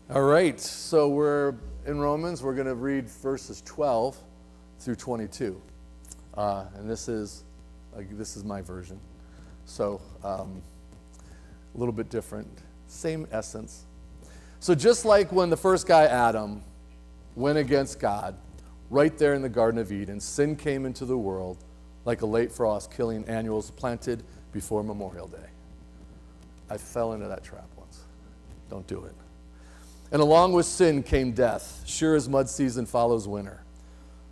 All right, so we're in Romans. We're going to read verses 12 through 22, and this is my version. So a little bit different, same essence. So just like when the first guy, Adam, went against God, right there in the Garden of Eden, sin came into the world like a late frost, killing annuals planted before Memorial Day. I fell into that trap once. Don't do it. And along with sin came death, sure as mud season follows winter.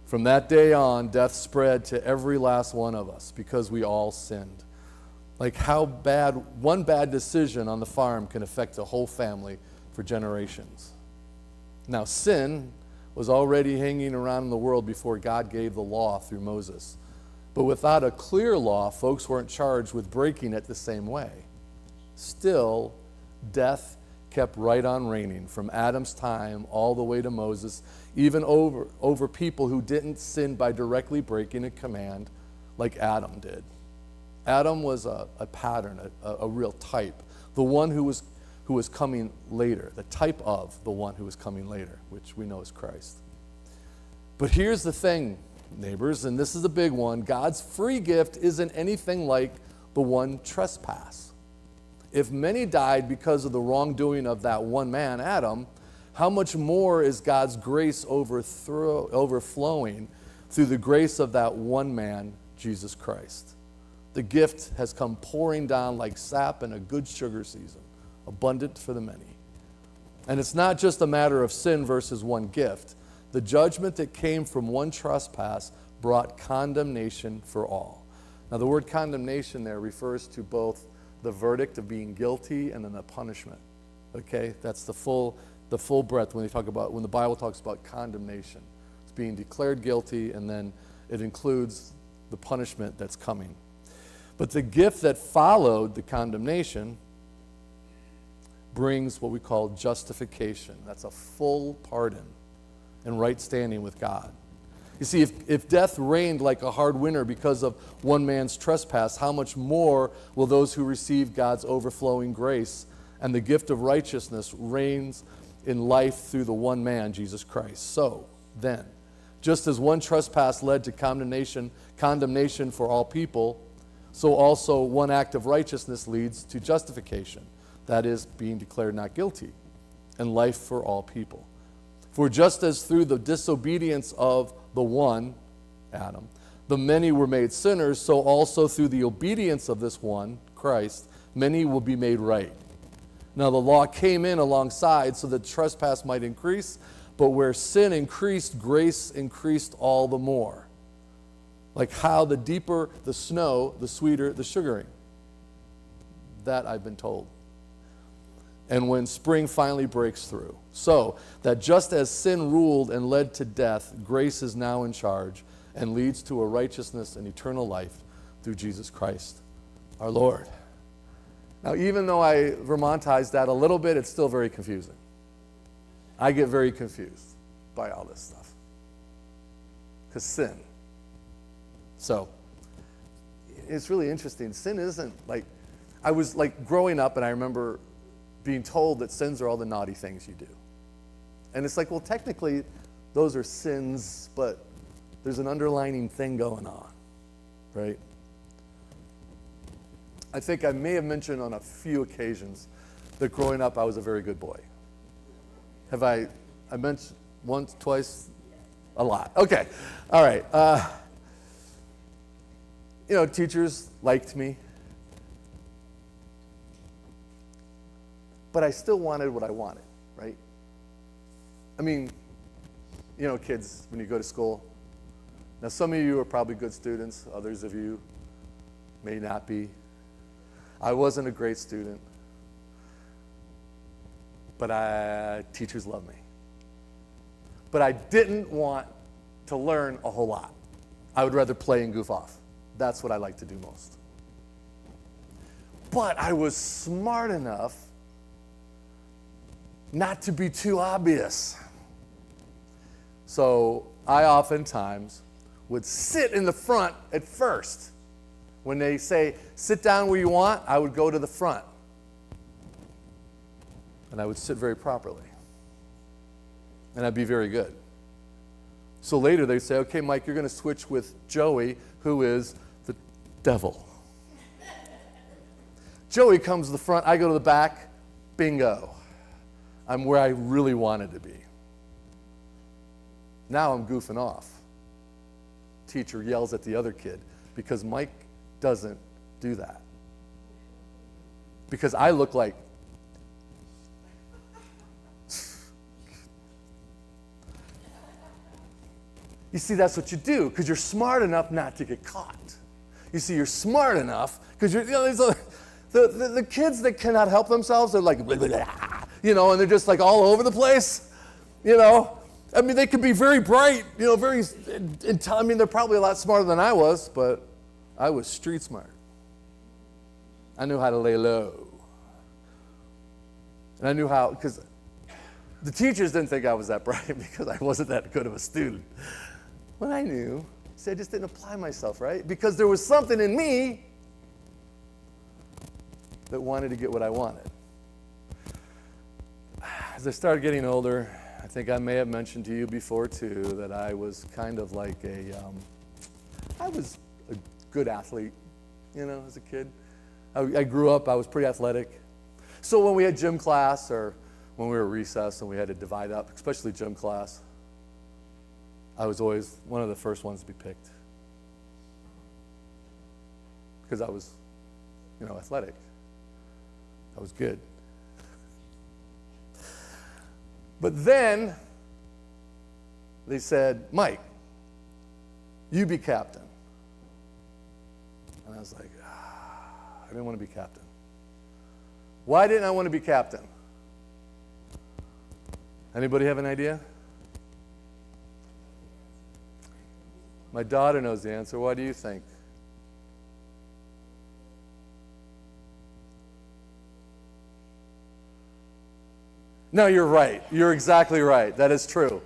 From that day on, death spread to every last one of us because we all sinned. Like how one bad decision on the farm can affect a whole family for generations. Now, sin was already hanging around the world before God gave the law through Moses. But without a clear law, folks weren't charged with breaking it the same way. Still, death kept right on reigning from Adam's time all the way to Moses, even over people who didn't sin by directly breaking a command like Adam did. Adam was a pattern, a real type, the one who was coming later, the type of the one who was coming later, which we know is Christ. But here's the thing, neighbors, and this is a big one. God's free gift isn't anything like the one trespass. If many died because of the wrongdoing of that one man, Adam, how much more is God's grace overflowing through the grace of that one man, Jesus Christ? The gift has come pouring down like sap in a good sugar season, abundant for the many. And it's not just a matter of sin versus one gift. The judgment that came from one trespass brought condemnation for all. Now, the word condemnation there refers to both the verdict of being guilty and then the punishment. Okay, that's the full breadth when the Bible talks about condemnation. It's being declared guilty, and then it includes the punishment that's coming. But the gift that followed the condemnation brings what we call justification. That's a full pardon and right standing with God. You see, if death reigned like a hard winter because of one man's trespass, how much more will those who receive God's overflowing grace and the gift of righteousness reigns in life through the one man, Jesus Christ? So, then, just as one trespass led to condemnation for all people, so also one act of righteousness leads to justification, that is, being declared not guilty, and life for all people. For just as through the disobedience of the one, Adam, the many were made sinners, so also through the obedience of this one, Christ, many will be made right. Now the law came in alongside so that trespass might increase, but where sin increased, grace increased all the more. Like how the deeper the snow, the sweeter the sugaring. That I've been told. And when spring finally breaks through. So that just as sin ruled and led to death, grace is now in charge and leads to a righteousness and eternal life through Jesus Christ, our Lord. Now, even though I Vermontized that a little bit, it's still very confusing. I get very confused by all this stuff. Because sin. So, it's really interesting. Sin isn't like, I was like growing up and I remember being told that sins are all the naughty things you do. And it's like, well, technically, those are sins, but there's an underlining thing going on, right? I think I may have mentioned on a few occasions that growing up, I was a very good boy. Have I mentioned once, twice? A lot. Okay. All right. Teachers liked me. But I still wanted what I wanted, right? I mean, kids, when you go to school. Now, some of you are probably good students. Others of you may not be. I wasn't a great student. But teachers love me. But I didn't want to learn a whole lot. I would rather play and goof off. That's what I like to do most. But I was smart enough not to be too obvious. So I oftentimes would sit in the front at first. When they say, sit down where you want, I would go to the front. And I would sit very properly. and I'd be very good. So later they'd say, okay, Mike, you're going to switch with Joey, who is the devil. Joey comes to the front, I go to the back, bingo. I'm where I really wanted to be. Now I'm goofing off. Teacher yells at the other kid because Mike doesn't do that. Because I look like, you see, that's what you do because you're smart enough not to get caught. You see, you're smart enough because you're, the kids that cannot help themselves, they're like, blah, blah, blah, and they're just like all over the place, I mean, they could be very bright, very intelligent. I mean, they're probably a lot smarter than I was, but I was street smart. I knew how to lay low. And I knew how, because the teachers didn't think I was that bright because I wasn't that good of a student. But I knew. See, I just didn't apply myself, right? Because there was something in me that wanted to get what I wanted. As I started getting older, I think I may have mentioned to you before too that I was kind of like I was a good athlete, as a kid. I grew up, I was pretty athletic. So when we had gym class or when we were at recess and we had to divide up, especially gym class, I was always one of the first ones to be picked. Because I was, athletic. I was good. But then they said, Mike, you be captain. And I was like, I didn't want to be captain. Why didn't I want to be captain? Anybody have an idea? My daughter knows the answer. What do you think? No, you're right. You're exactly right. That is true.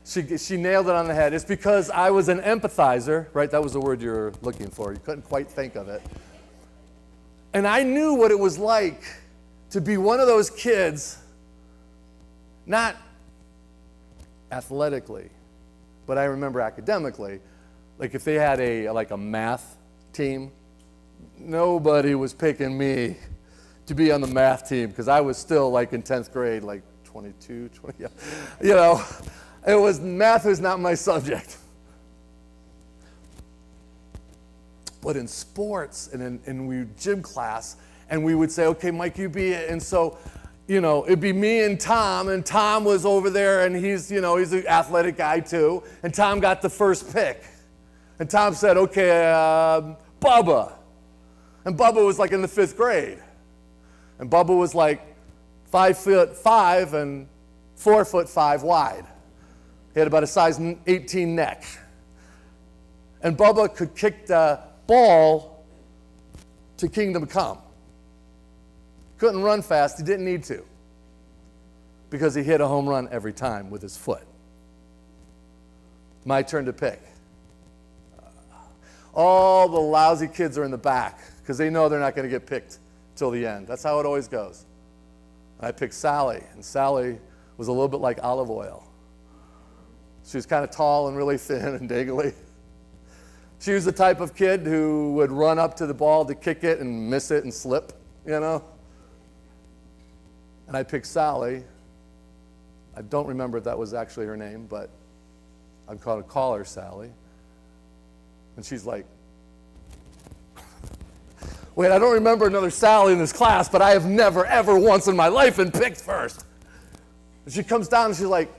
She nailed it on the head. It's because I was an empathizer, right? That was the word you were looking for. You couldn't quite think of it. And I knew what it was like to be one of those kids, not athletically, but I remember academically, like if they had a math team, nobody was picking me to be on the math team because I was still like in 10th grade, like 22, 20, math was not my subject. But in sports and in gym class, and we would say, okay, Mike, you be it. And so, it'd be me and Tom was over there, and he's an athletic guy too, and Tom got the first pick. And Tom said, okay, Bubba. And Bubba was like in the 5th grade. And Bubba was like 5'5" and 4'5" wide. He had about a size 18 neck. And Bubba could kick the ball to kingdom come. Couldn't run fast, he didn't need to. Because he hit a home run every time with his foot. My turn to pick. All the lousy kids are in the back because they know they're not going to get picked till the end. That's how it always goes. I picked Sally, and Sally was a little bit like olive oil. She was kind of tall and really thin and dangly. She was the type of kid who would run up to the ball to kick it and miss it and slip, And I picked Sally. I don't remember if that was actually her name, but I'm going to call her Sally. And she's like, wait, I don't remember another Sally in this class, but I have never, ever once in my life been picked first. And she comes down and she's like,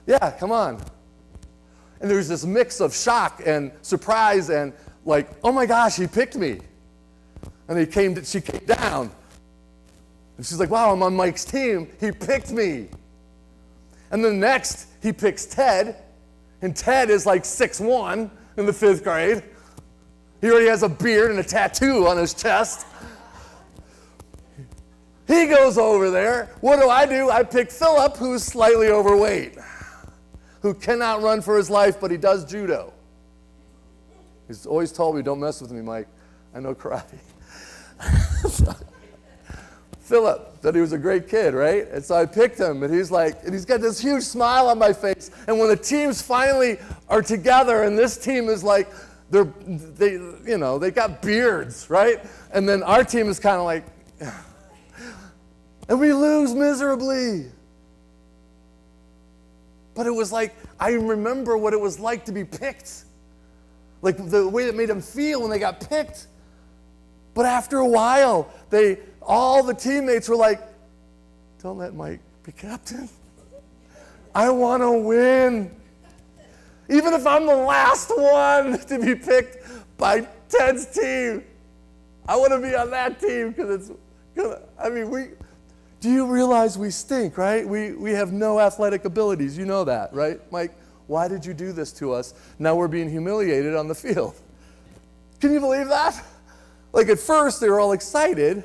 yeah, come on. And there's this mix of shock and surprise and like, oh my gosh, he picked me. And she came down. And she's like, wow, I'm on Mike's team. He picked me. And then next, he picks Ted. And Ted is like 6'1" in the 5th grade. He already has a beard and a tattoo on his chest. He goes over there. What do? I pick Philip, who's slightly overweight, who cannot run for his life, but he does judo. He's always told me, don't mess with me, Mike. I know karate. Philip, that he was a great kid, right? And so I picked him, and he's got this huge smile on my face. And when the teams finally are together, and this team is like, they got beards, right? And then our team is kind of like, and we lose miserably. But it was like, I remember what it was like to be picked. Like the way it made them feel when they got picked. But after a while, all the teammates were like, don't let Mike be captain. I want to win. Even if I'm the last one to be picked by Ted's team, I want to be on that team because do you realize we stink, right? We have no athletic abilities. You know that, right? Mike, why did you do this to us? Now we're being humiliated on the field. Can you believe that? Like at first they were all excited, and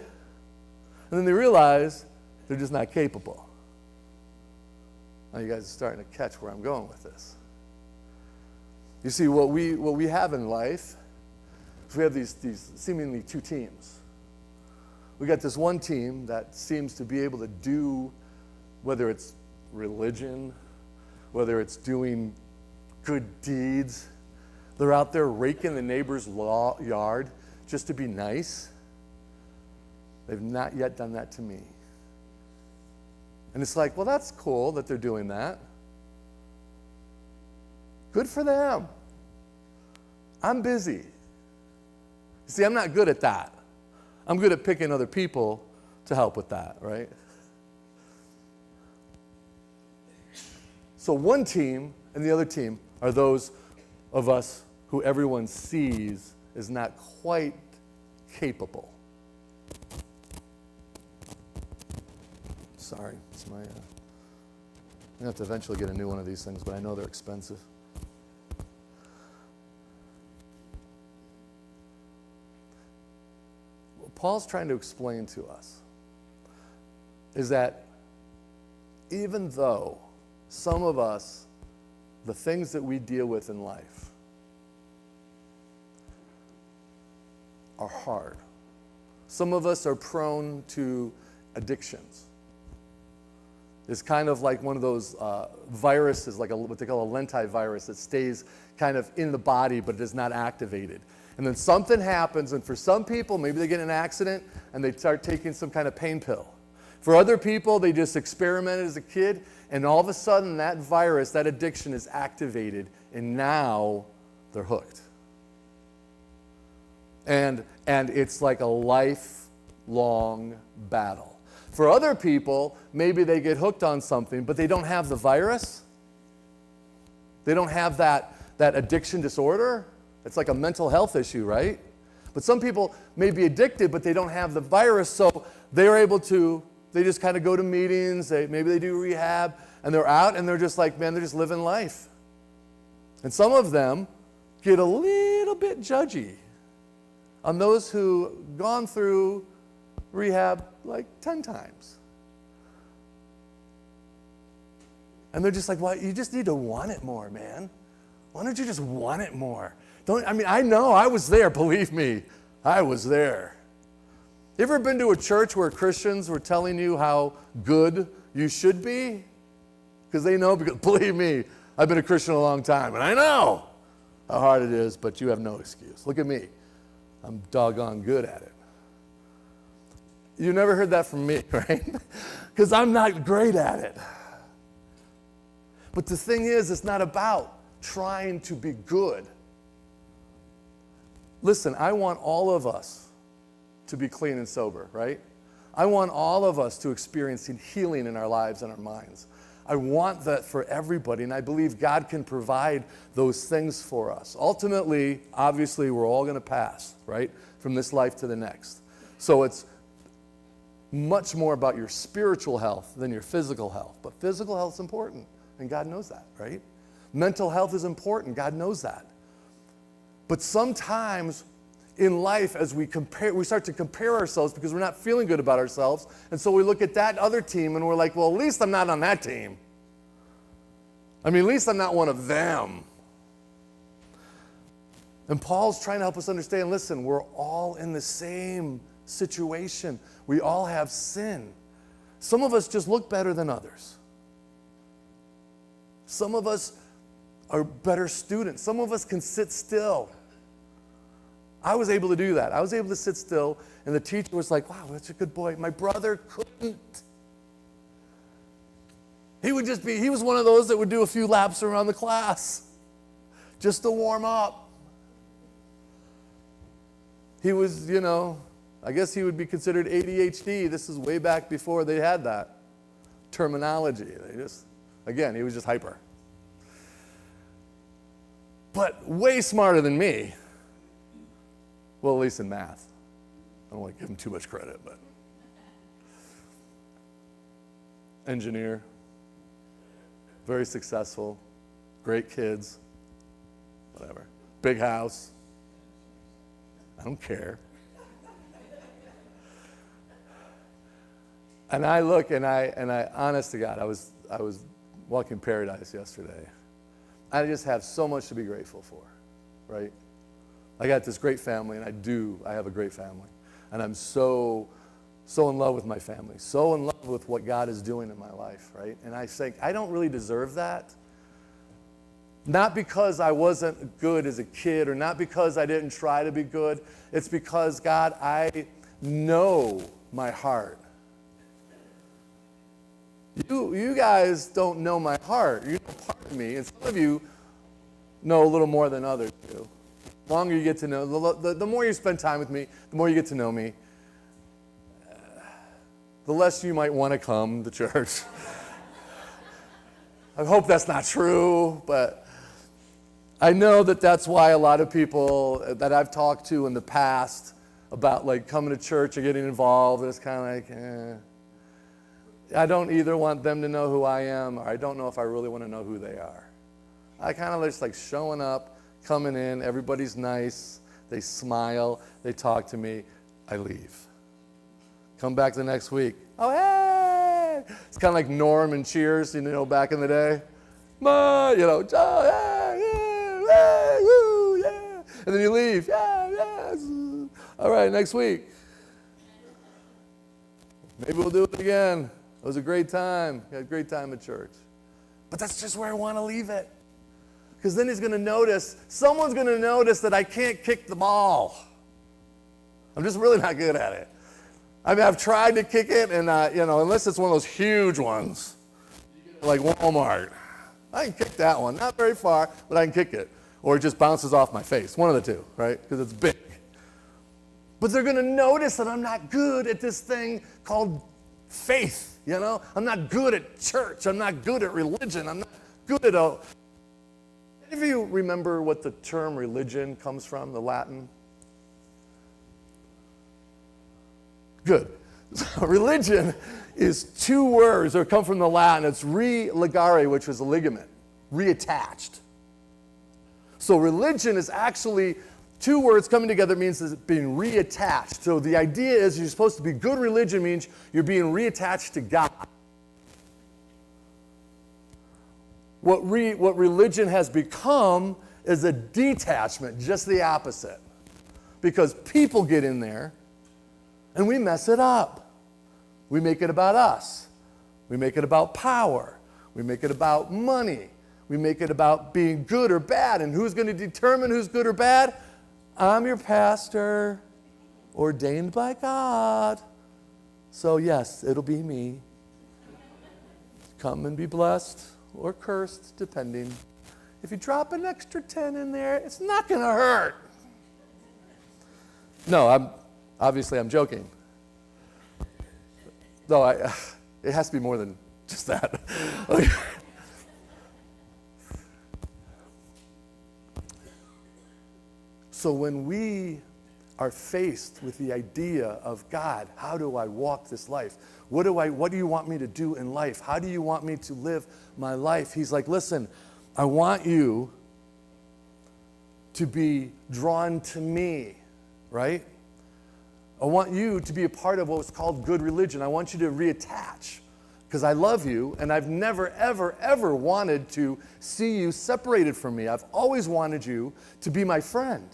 then they realized they're just not capable. Now you guys are starting to catch where I'm going with this. You see, what we have in life is we have these seemingly two teams. We got this one team that seems to be able to do, whether it's religion, whether it's doing good deeds. They're out there raking the neighbor's yard just to be nice. They've not yet done that to me. And it's like, well, that's cool that they're doing that. Good for them. I'm busy. See, I'm not good at that. I'm good at picking other people to help with that, right? So one team and the other team are those of us who everyone sees is not quite capable. Sorry, it's my... I'm going to have to eventually get a new one of these things, but I know they're expensive. What Paul's trying to explain to us is that even though some of us, the things that we deal with in life are hard. Some of us are prone to addictions. It's kind of like one of those viruses, like what they call a lentivirus that stays kind of in the body but is not activated. And then something happens, and for some people, maybe they get in an accident and they start taking some kind of pain pill. For other people, they just experimented as a kid, and all of a sudden that virus, that addiction is activated, and now they're hooked. And it's like a lifelong battle. For other people, maybe they get hooked on something, but they don't have the virus. They don't have that addiction disorder. It's like a mental health issue, right? But some people may be addicted, but they don't have the virus, so they're able to, they just kind of go to meetings, maybe they do rehab, and they're out, and they're just like, man, they're just living life. And some of them get a little bit judgy on those who gone through rehab like 10 times. And they're just like, well, you just need to want it more, man. Why don't you just want it more? I know, I was there, believe me. I was there. You ever been to a church where Christians were telling you how good you should be? Because they know, because believe me, I've been a Christian a long time, and I know how hard it is, but you have no excuse. Look at me. I'm doggone good at it. You never heard that from me, right? Because I'm not great at it. But the thing is, it's not about trying to be good. Listen, I want all of us to be clean and sober, right? I want all of us to experience healing in our lives and our minds. I want that for everybody, and I believe God can provide those things for us. Ultimately, obviously, we're all going to pass, right, from this life to the next. So it's much more about your spiritual health than your physical health. But physical health is important, and God knows that, right? Mental health is important. God knows that. But sometimes in life, as we start to compare ourselves because we're not feeling good about ourselves, and so we look at that other team and we're like, well, at least I'm not on that team. At least I'm not one of them. And Paul's trying to help us understand, listen, we're all in the same situation. We all have sin. Some of us just look better than others. Some of us are better students. Some of us can sit still. I was able to do that. I was able to sit still, and the teacher was like, wow, that's a good boy. My brother couldn't. He was one of those that would do a few laps around the class just to warm up. He was, I guess he would be considered ADHD. This is way back before they had that terminology. He was just hyper. But way smarter than me. Well, at least in math. I don't want to give him too much credit, but. Engineer. Very successful. Great kids. Whatever. Big house. I don't care. And I look and I honest to God, I was walking paradise yesterday. I just have so much to be grateful for, right? I got this great family, and I have a great family. And I'm so in love with my family, so in love with what God is doing in my life, right? And I think I don't really deserve that. Not because I wasn't good as a kid, or not because I didn't try to be good. It's because, God, I know my heart. You guys don't know my heart. You know part of me, and some of you know a little more than others do. The longer you get to know, the more you spend time with me, the more you get to know me, the less you might want to come to church. I hope that's not true, but I know that that's why a lot of people that I've talked to in the past about like coming to church or getting involved, it's kind of like, I don't either want them to know who I am, or I don't know if I really want to know who they are. I kind of just like showing up, coming in, everybody's nice, they smile, they talk to me, I leave. Come back the next week. Oh, hey! It's kind of like Norm and Cheers, back in the day. Oh, hey, hey, woo, yeah. And then you leave. Yeah, yes. All right, next week. Maybe we'll do it again. It was a great time. We had a great time at church. But that's just where I want to leave it. Because then someone's going to notice that I can't kick the ball. I'm just really not good at it. I mean, I've tried to kick it, and, unless it's one of those huge ones, like Walmart. I can kick that one. Not very far, but I can kick it. Or it just bounces off my face. One of the two, right? Because it's big. But they're going to notice that I'm not good at this thing called faith. I'm not good at church. I'm not good at religion. I'm not good at Any of you remember what the term religion comes from, the Latin? Good. Religion is two words, or come from the Latin. It's religare, which was a ligament, reattached. So religion is actually two words coming together, means it's being reattached. So the idea is you're supposed to be good. Religion means you're being reattached to God. What religion has become is a detachment, just the opposite. Because people get in there and we mess it up. We make it about us. We make it about power. We make it about money. We make it about being good or bad. And who's going to determine who's good or bad? I'm your pastor, ordained by God. So yes, it'll be me. Come and be blessed or cursed, depending. If you drop an extra 10 in there, it's not going to hurt. No, I'm joking. Though it has to be more than just that. So when we are faced with the idea of God, how do I walk this life? What do you want me to do in life? How do you want me to live my life? He's like, listen, I want you to be drawn to me, right? I want you to be a part of what's called good religion. I want you to reattach because I love you, and I've never, ever, ever wanted to see you separated from me. I've always wanted you to be my friend.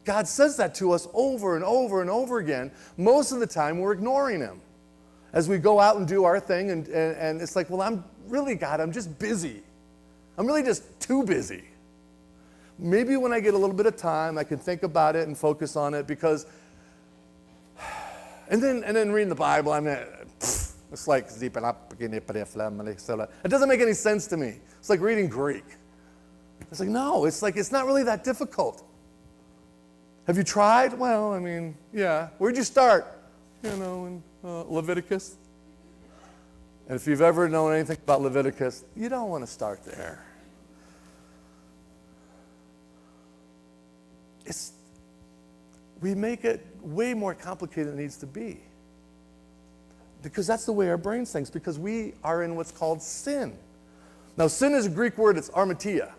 God says that to us over and over and over again. Most of the time, we're ignoring him as we go out and do our thing. And it's like, well, God, I'm just busy. I'm really just too busy. Maybe when I get a little bit of time, I can think about it and focus on it because, and then reading the Bible, it's like, it doesn't make any sense to me. It's like reading Greek. It's like, no, it's not really that difficult. Have you tried? Well, yeah. Where'd you start? In Leviticus. And if you've ever known anything about Leviticus, you don't want to start there. We make it way more complicated than it needs to be. Because that's the way our brains think, because we are in what's called sin. Now, sin is a Greek word, it's armatia.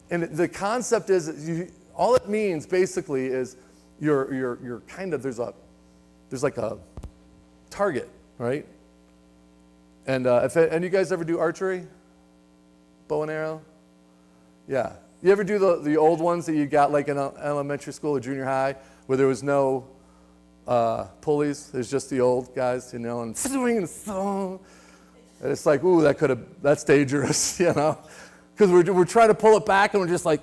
And the concept is, all it means basically is you're kind of, there's like a target, right? And and you guys ever do archery? Bow and arrow? Yeah. You ever do the old ones that you got like in elementary school or junior high where there was no pulleys? There's just the old guys, and it's like, ooh, that's dangerous, Because we're trying to pull it back and we're just like,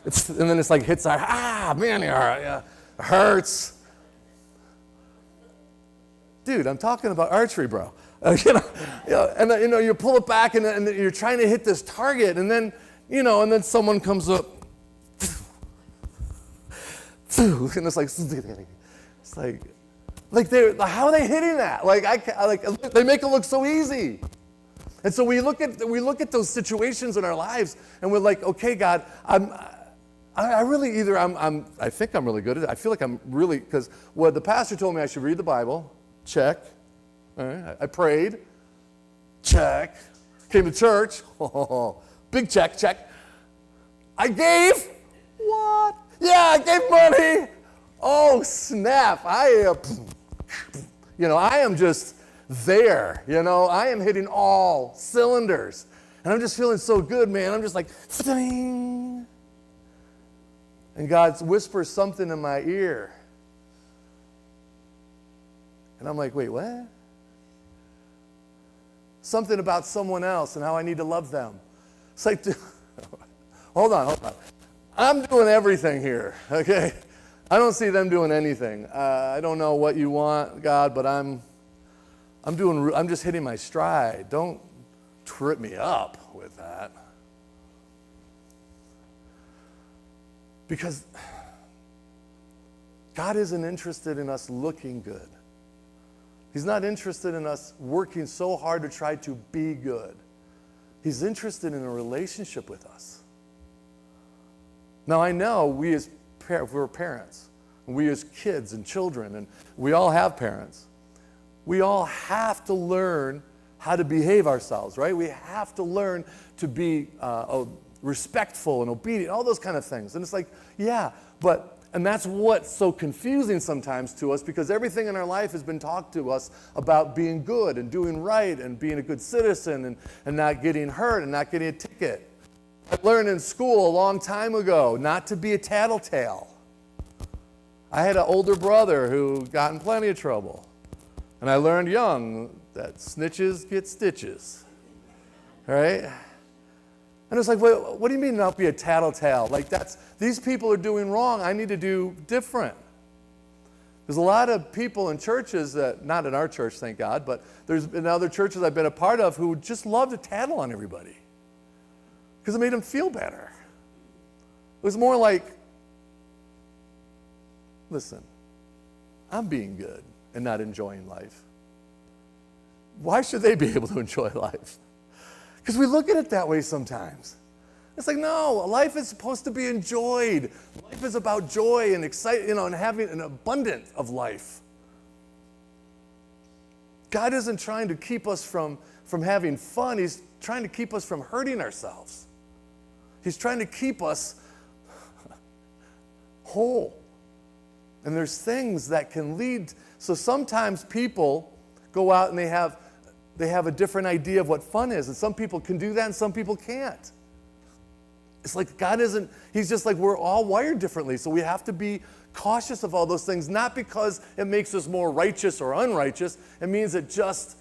and then it's like hits our, man, it hurts. Dude, I'm talking about archery, bro. And you pull it back and you're trying to hit this target and then someone comes up, and it's like how are they hitting that? They make it look so easy. And so we look at those situations in our lives and we're like, okay, God, I think I'm really good at it. I feel like I'm really, because the pastor told me I should read the Bible, check. All right. I prayed, check. Came to church, big check. I gave, what? Yeah, I gave money. Oh, snap. I am just there, I am hitting all cylinders. And I'm just feeling so good, man. I'm just like, ding. And God whispers something in my ear. And I'm like, wait, what? Something about someone else and how I need to love them. It's like, hold on. I'm doing everything here, okay? I don't see them doing anything. I don't know what you want, God, but I'm just hitting my stride. Don't trip me up with that. Because God isn't interested in us looking good. He's not interested in us working so hard to try to be good. He's interested in a relationship with us. Now, I know we're parents, and we as kids and children, and we all have parents. We all have to learn how to behave ourselves, right? We have to learn to be respectful and obedient, all those kind of things. And it's like, yeah, and that's what's so confusing sometimes to us, because everything in our life has been taught to us about being good and doing right and being a good citizen and not getting hurt and not getting a ticket. I learned in school a long time ago not to be a tattletale. I had an older brother who got in plenty of trouble. And I learned young that snitches get stitches, right? And it's like, what do you mean not be a tattletale? These people are doing wrong. I need to do different. There's a lot of people in churches that, not in our church, thank God, but there's been other churches I've been a part of who just love to tattle on everybody because it made them feel better. It was more like, listen, I'm being good and not enjoying life. Why should they be able to enjoy life? Because we look at it that way sometimes. It's like, no, life is supposed to be enjoyed. Life is about joy and excitement, and having an abundance of life. God isn't trying to keep us from having fun. He's trying to keep us from hurting ourselves. He's trying to keep us whole. And there's things that can lead. So sometimes people go out and they have a different idea of what fun is. And some people can do that and some people can't. It's like God isn't, he's just like, we're all wired differently. So we have to be cautious of all those things, not because it makes us more righteous or unrighteous. It means it just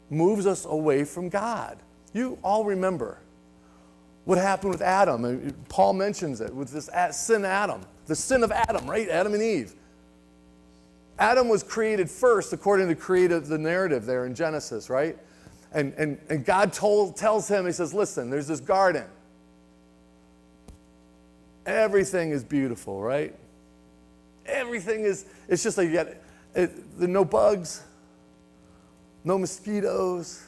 moves us away from God. You all remember what happened with Adam. And Paul mentions it with this sin Adam, the sin of Adam, right? Adam and Eve. Adam was created first according to the narrative there in Genesis, right? And God tells him, he says, listen, there's this garden. Everything is beautiful, right? Everything is, it's just like there are no bugs, no mosquitoes.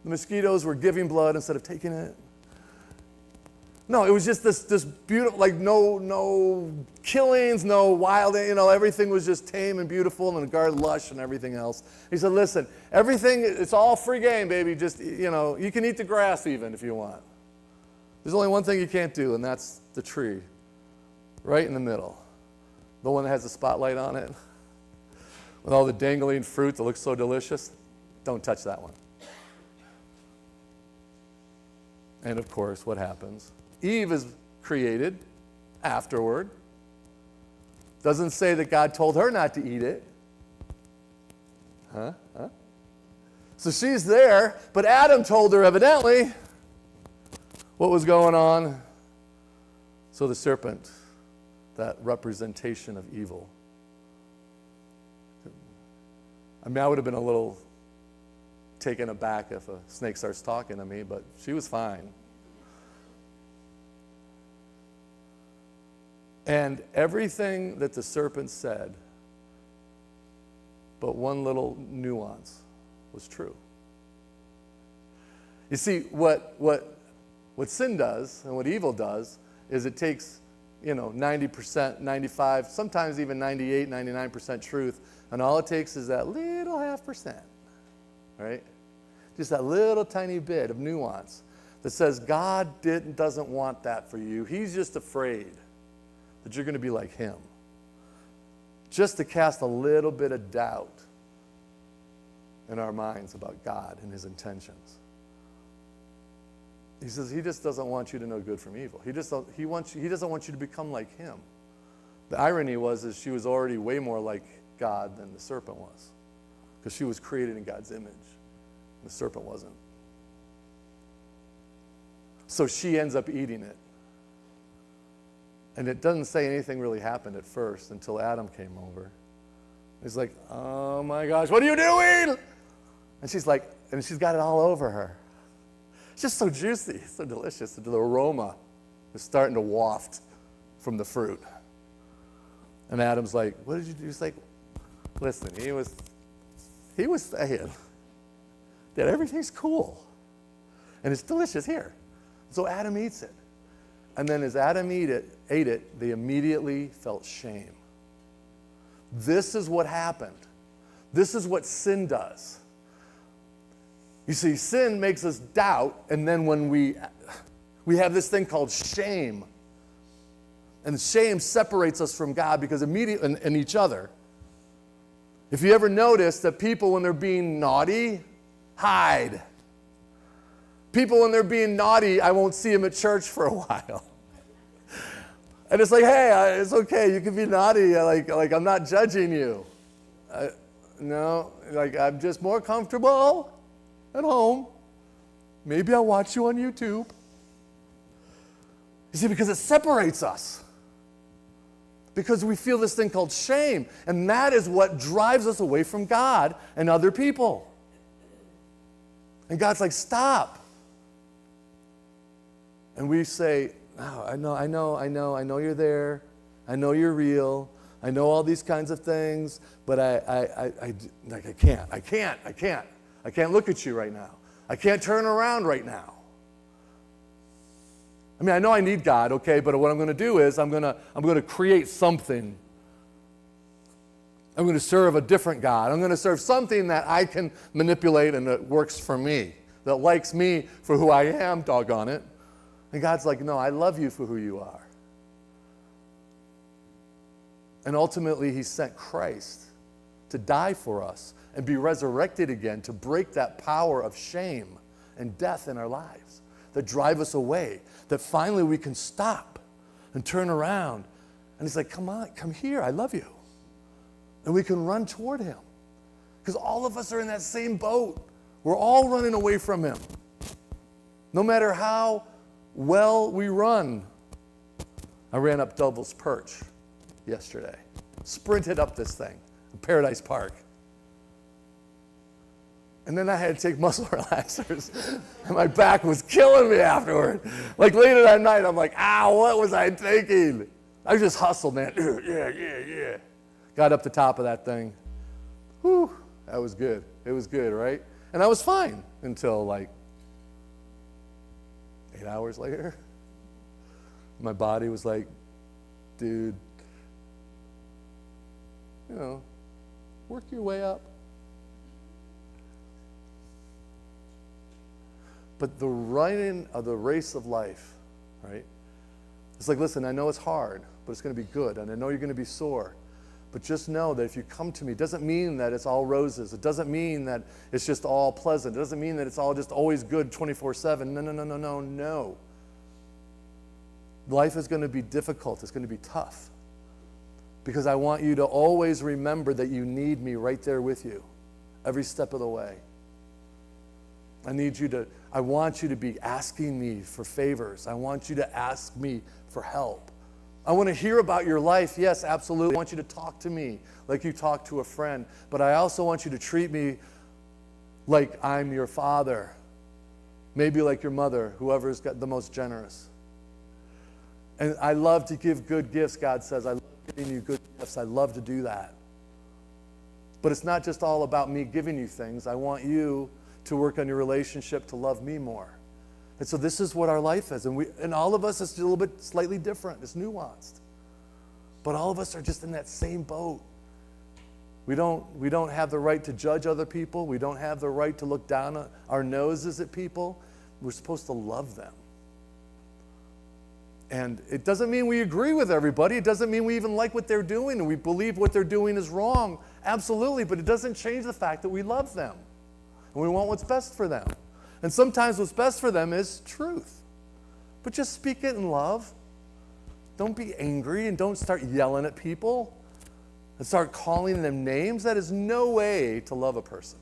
The mosquitoes were giving blood instead of taking it. No, it was just this beautiful, like no killings, no wild, everything was just tame and beautiful and the garden lush and everything else. He said, listen, everything, it's all free game, baby. Just, you can eat the grass even if you want. There's only one thing you can't do, and that's the tree, right in the middle. The one that has the spotlight on it, with all the dangling fruit that looks so delicious. Don't touch that one. And of course, what happens? Eve is created afterward. Doesn't say that God told her not to eat it. Huh? So she's there, but Adam told her evidently what was going on. So the serpent, that representation of evil. I mean, I would have been a little taken aback if a snake starts talking to me, but she was fine. And everything that the serpent said, but one little nuance, was true. You see, what sin does and what evil does is it takes, 90%, 95, sometimes even 98, 99% truth, and all it takes is that little 0.5%, right? Just that little tiny bit of nuance that says God doesn't want that for you. He's just afraid that you're going to be like him. Just to cast a little bit of doubt in our minds about God and his intentions. He says he just doesn't want you to know good from evil. He doesn't want you to become like him. The irony is she was already way more like God than the serpent was, because she was created in God's image. The serpent wasn't. So she ends up eating it. And it doesn't say anything really happened at first until Adam came over. He's like, oh my gosh, what are you doing? And she's got it all over her. It's just so juicy, so delicious. The aroma is starting to waft from the fruit. And Adam's like, what did you do? He's like, listen, he was saying that everything's cool. And it's delicious here. So Adam eats it. And then as Adam ate it, they immediately felt shame. This is what happened. This is what sin does. You see, sin makes us doubt, and then when we have this thing called shame. And shame separates us from God because immediately, and each other. If you ever notice that people, when they're being naughty, hide. People, when they're being naughty, I won't see them at church for a while. And it's like, hey, it's okay. You can be naughty. Like I'm not judging you. I'm just more comfortable at home. Maybe I'll watch you on YouTube. You see, because it separates us. Because we feel this thing called shame. And that is what drives us away from God and other people. And God's like, stop. And we say, oh, I know you're there. I know you're real. I know all these kinds of things, but I can't look at you right now. I can't turn around right now. I mean, I know I need God, okay, but what I'm going to do is I'm going to create something. I'm going to serve a different God. I'm going to serve something that I can manipulate and that works for me, that likes me for who I am, doggone it. And God's like, no, I love you for who you are. And ultimately, he sent Christ to die for us and be resurrected again to break that power of shame and death in our lives. that drive us away, that finally we can stop and turn around. And he's like, come on, come here, I love you. And we can run toward him. Because all of us are in that same boat. We're all running away from him. No matter how well we run. I ran up Devil's Perch yesterday. Sprinted up this thing in Paradise Park. And then I had to take muscle relaxers. And my back was killing me afterward. Like later that night, I'm like, ow, what was I thinking? I just hustled, man. Yeah. Got up the top of that thing. Whew, that was good. It was good, right? And I was fine until like 8 hours later. My body was like, dude, work your way up. But the running of the race of life, right? It's like, listen, I know it's hard, but it's going to be good, and I know you're going to be sore. But just know that if you come to me, it doesn't mean that it's all roses. It doesn't mean that it's just all pleasant. It doesn't mean that it's all just always good 24/7. No. Life is going to be difficult. It's going to be tough. Because I want you to always remember that you need me right there with you every step of the way. I want you to be asking me for favors. I want you to ask me for help. I want to hear about your life. Yes, absolutely. I want you to talk to me like you talk to a friend. But I also want you to treat me like I'm your father. Maybe like your mother, whoever's got the most generous. And I love to give good gifts, God says. I love giving you good gifts. I love to do that. But it's not just all about me giving you things. I want you to work on your relationship to love me more. And so this is what our life is. And all of us is a little bit slightly different. It's nuanced. But all of us are just in that same boat. We don't have the right to judge other people. We don't have the right to look down our noses at people. We're supposed to love them. And it doesn't mean we agree with everybody. It doesn't mean we even like what they're doing and we believe what they're doing is wrong. Absolutely. But it doesn't change the fact that we love them. And we want what's best for them. And sometimes what's best for them is truth. But just speak it in love. Don't be angry and don't start yelling at people and start calling them names. That is no way to love a person.